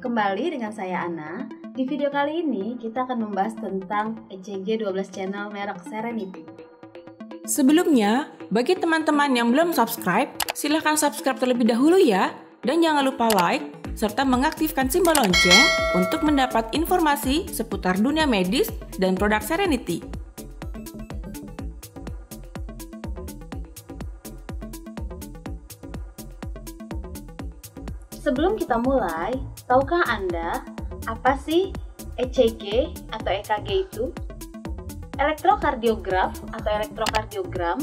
Kembali dengan saya Ana. Di video kali ini kita akan membahas tentang ECG 12 channel merek Serenity. Sebelumnya, bagi teman-teman yang belum subscribe, silahkan subscribe terlebih dahulu ya. Dan jangan lupa like, serta mengaktifkan simbol lonceng untuk mendapat informasi seputar dunia medis dan produk Serenity. Sebelum kita mulai, tahukah Anda apa sih ECG atau EKG itu? Elektrokardiogram atau elektrokardiogram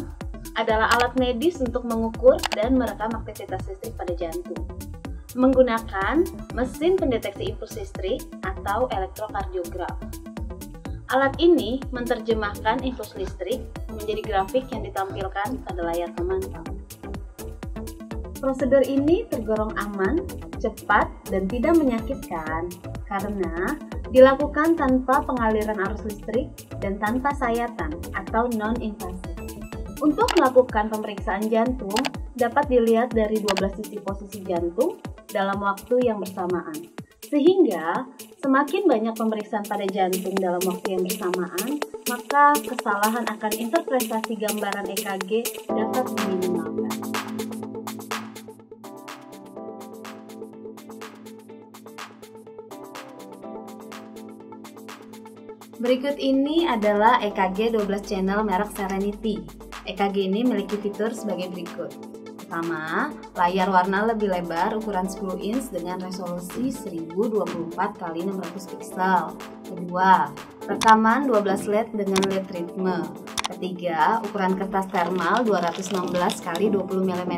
adalah alat medis untuk mengukur dan merekam aktivitas listrik pada jantung menggunakan mesin pendeteksi impuls listrik atau elektrokardiogram. Alat ini menerjemahkan impuls listrik menjadi grafik yang ditampilkan pada layar pemantau. Prosedur ini tergolong aman, cepat, dan tidak menyakitkan karena dilakukan tanpa pengaliran arus listrik dan tanpa sayatan atau non-invasif. Untuk melakukan pemeriksaan jantung, dapat dilihat dari 12 sisi posisi jantung dalam waktu yang bersamaan. Sehingga, semakin banyak pemeriksaan pada jantung dalam waktu yang bersamaan, maka kesalahan akan interpretasi gambaran EKG dapat diminimalkan. Berikut ini adalah EKG 12 channel merek Serenity. EKG ini memiliki fitur sebagai berikut. Pertama, layar warna lebih lebar ukuran 10 inch dengan resolusi 1024 x 600 pixel. Kedua, rekaman 12 LED dengan LED ritme. Ketiga, ukuran kertas thermal 216 x 20 mm.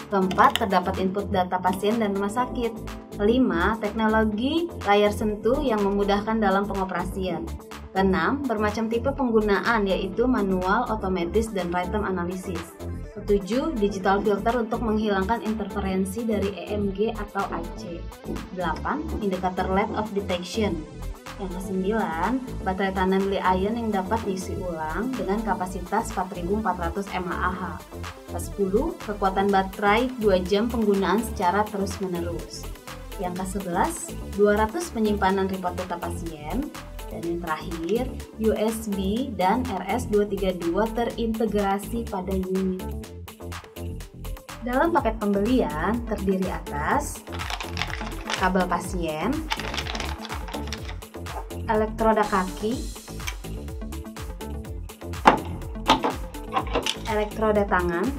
Keempat, terdapat input data pasien dan rumah sakit. Kelima, teknologi layar sentuh yang memudahkan dalam pengoperasian. Keenam, bermacam tipe penggunaan yaitu manual, otomatis, dan rhythm analysis. Ketujuh, digital filter untuk menghilangkan interferensi dari EMG atau AC. 8, indikator LED of detection. Yang kesembilan, baterai tanam Li-ion yang dapat diisi ulang dengan kapasitas 4400 mAh. Ke-10, kekuatan baterai 2 jam penggunaan secara terus-menerus. Yang ke-11, 200 penyimpanan report data pasien. Dan yang terakhir, USB dan RS-232 terintegrasi pada unit. Dalam paket pembelian terdiri atas kabel pasien, elektroda kaki, elektroda tangan,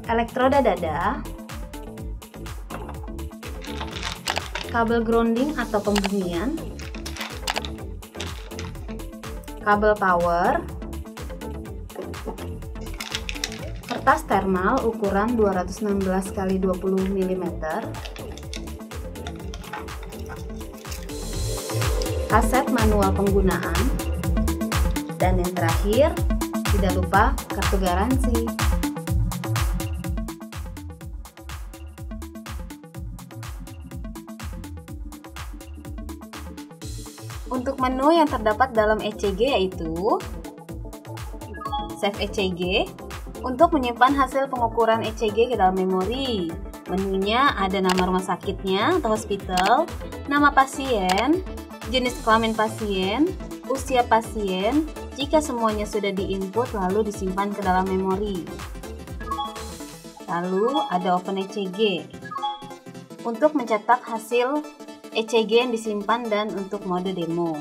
elektroda dada, kabel grounding atau pembumian, kabel power, kertas thermal ukuran 216 x 20 mm, kaset manual penggunaan, dan yang terakhir, tidak lupa kartu garansi. Untuk menu yang terdapat dalam ECG yaitu Save ECG untuk menyimpan hasil pengukuran ECG ke dalam memori. Menunya ada nama rumah sakitnya atau hospital, nama pasien, jenis kelamin pasien, usia pasien. Jika semuanya sudah diinput lalu disimpan ke dalam memori. Lalu ada Open ECG untuk mencetak hasil ECG yang disimpan dan untuk mode demo.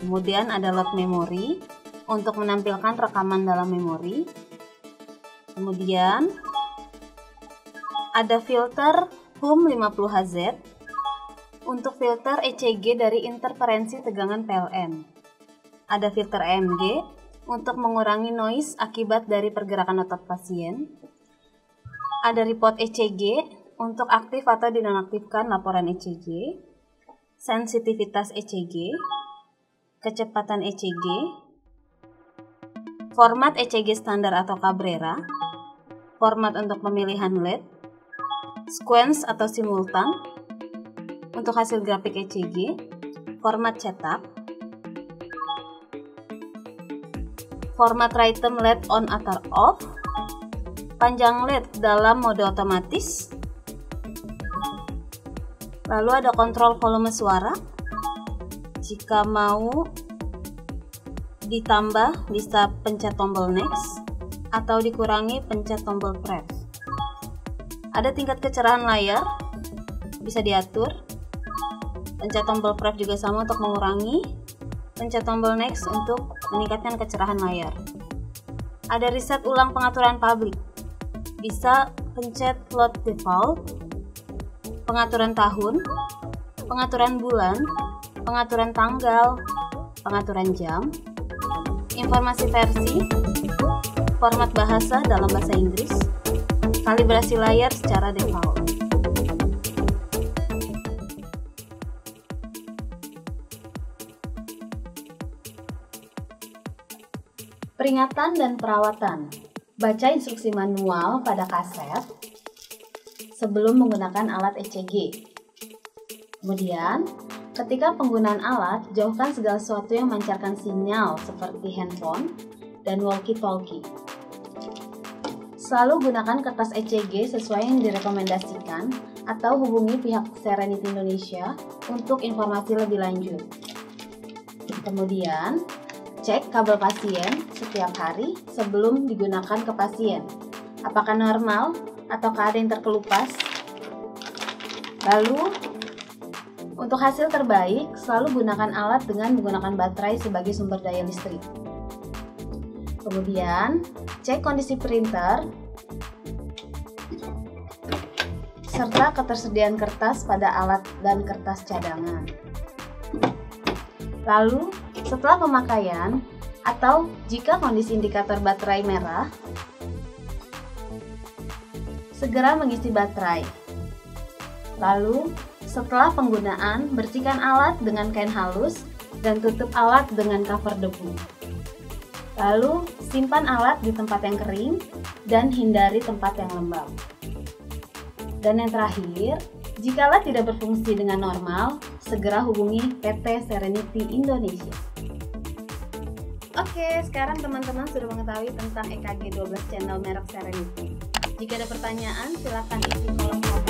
Kemudian ada Load Memory untuk menampilkan rekaman dalam memori. Kemudian ada filter HUM 50Hz untuk filter ECG dari interferensi tegangan PLN. Ada filter EMG untuk mengurangi noise akibat dari pergerakan otot pasien. Ada report ECG untuk aktif atau dinonaktifkan laporan ECG, sensitivitas ECG, kecepatan ECG, format ECG standar atau Cabrera, format untuk pemilihan LED, sequence atau simultan, untuk hasil grafik ECG, format cetak, format rhythm LED on atau off, panjang LED dalam mode otomatis. Lalu ada kontrol volume suara. Jika mau ditambah bisa pencet tombol next atau dikurangi pencet tombol press. Ada tingkat kecerahan layar, bisa diatur. Pencet tombol press juga sama untuk mengurangi. Pencet tombol next untuk meningkatkan kecerahan layar. Ada reset ulang pengaturan public. Bisa pencet load default, pengaturan tahun, pengaturan bulan, pengaturan tanggal, pengaturan jam, informasi versi, format bahasa dalam bahasa Inggris, kalibrasi layar secara default. Peringatan dan perawatan. Baca instruksi manual pada kaset sebelum menggunakan alat ECG. Kemudian, ketika penggunaan alat, jauhkan segala sesuatu yang memancarkan sinyal seperti handphone dan walkie-talkie. Selalu gunakan kertas ECG sesuai yang direkomendasikan atau hubungi pihak Serenity Indonesia untuk informasi lebih lanjut. Kemudian, cek kabel pasien setiap hari sebelum digunakan ke pasien. Apakah normal ataukah ada yang terkelupas? Lalu, untuk hasil terbaik, selalu gunakan alat dengan menggunakan baterai sebagai sumber daya listrik. Kemudian, cek kondisi printer serta ketersediaan kertas pada alat dan kertas cadangan. Lalu, setelah pemakaian atau jika kondisi indikator baterai merah, segera mengisi baterai. Lalu, setelah penggunaan, bersihkan alat dengan kain halus dan tutup alat dengan cover debu. Lalu, simpan alat di tempat yang kering dan hindari tempat yang lembab. Dan yang terakhir, jika alat tidak berfungsi dengan normal, segera hubungi PT Serenity Indonesia. Oke, sekarang teman-teman sudah mengetahui tentang EKG 12 channel merek Serenity. Jika ada pertanyaan, silakan isi kolom komentar.